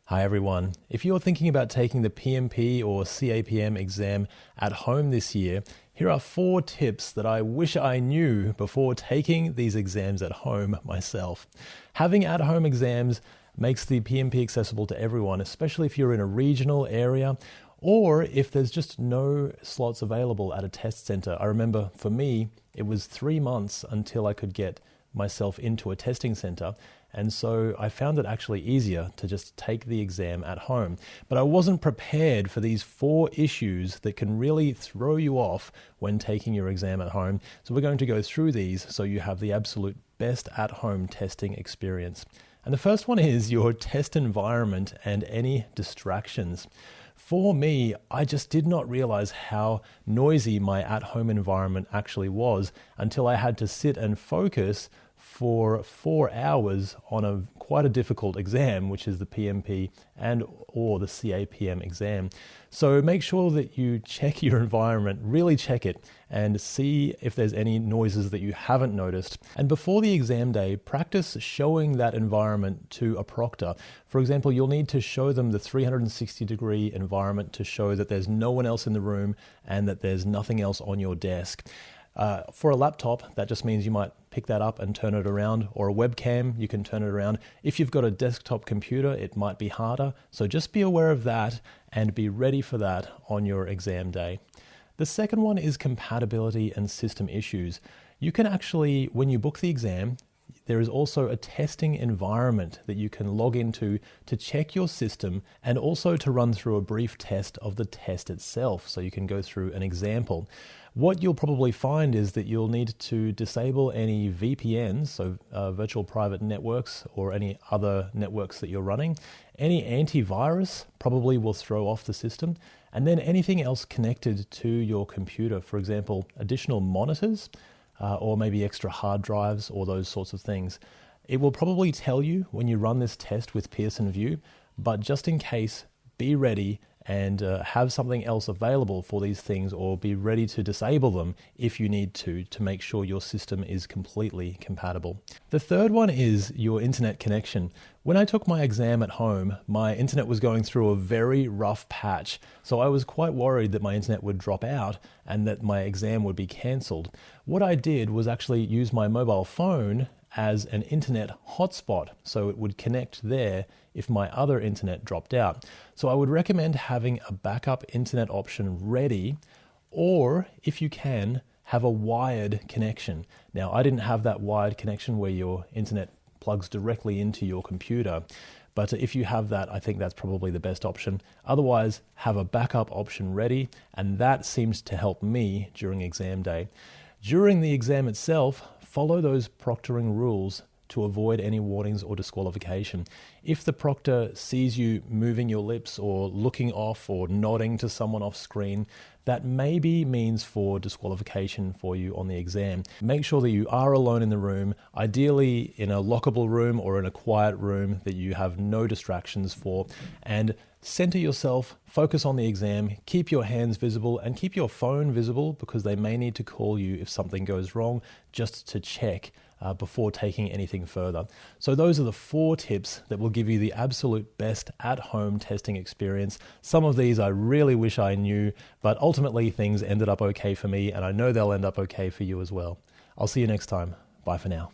Hi everyone. If you're thinking about taking the PMP or CAPM exam at home this year, here are 4 tips that I wish I knew before taking these exams at home myself. Having at-home exams makes the PMP accessible to everyone, especially if you're in a regional area or if there's just no slots available at a test center. I remember for me, it was 3 months until I could get myself into a testing center. And so I found it actually easier to just take the exam at home. But I wasn't prepared for these 4 issues that can really throw you off when taking your exam at home. So we're going to go through these so you have the absolute best at-home testing experience. And the first one is your test environment and any distractions. For me, I just did not realize how noisy my at-home environment actually was until I had to sit and focus for 4 hours on quite a difficult exam, which is the PMP or the CAPM exam. So make sure that you check your environment, really check it, and see if there's any noises that you haven't noticed. And before the exam day, practice showing that environment to a proctor. For example, you'll need to show them the 360-degree environment to show that there's no one else in the room and that there's nothing else on your desk. For a laptop, that just means you might pick that up and turn it around, or a webcam, you can turn it around. If you've got a desktop computer, it might be harder. So just be aware of that and be ready for that on your exam day. The second one is compatibility and system issues. You can actually, when you book the exam, there is also a testing environment that you can log into to check your system and also to run through a brief test of the test itself, so you can go through an example. What you'll probably find is that you'll need to disable any VPNs, so virtual private networks, or any other networks that you're running. Any antivirus probably will throw off the system, and then anything else connected to your computer, for example, additional monitors, or maybe extra hard drives or those sorts of things. It will probably tell you when you run this test with Pearson VUE, but just in case, be ready and have something else available for these things, or be ready to disable them if you need to make sure your system is completely compatible. The third one is your internet connection. When I took my exam at home, my internet was going through a very rough patch, so I was quite worried that my internet would drop out and that my exam would be cancelled. What I did was actually use my mobile phone as an internet hotspot, so it would connect there if my other internet dropped out. So I would recommend having a backup internet option ready, or if you can, have a wired connection. Now, I didn't have that wired connection where your internet plugs directly into your computer, but if you have that, I think that's probably the best option. Otherwise, have a backup option ready, and that seems to help me during exam day. During the exam itself, follow those proctoring rules to avoid any warnings or disqualification. If the proctor sees you moving your lips or looking off or nodding to someone off screen, that maybe means for disqualification for you on the exam. Make sure that you are alone in the room, ideally in a lockable room or in a quiet room that you have no distractions for, and center yourself, focus on the exam, keep your hands visible and keep your phone visible, because they may need to call you if something goes wrong, just to check before taking anything further. So those are the 4 tips that will give you the absolute best at-home testing experience. Some of these I really wish I knew, but ultimately things ended up okay for me, and I know they'll end up okay for you as well. I'll see you next time. Bye for now.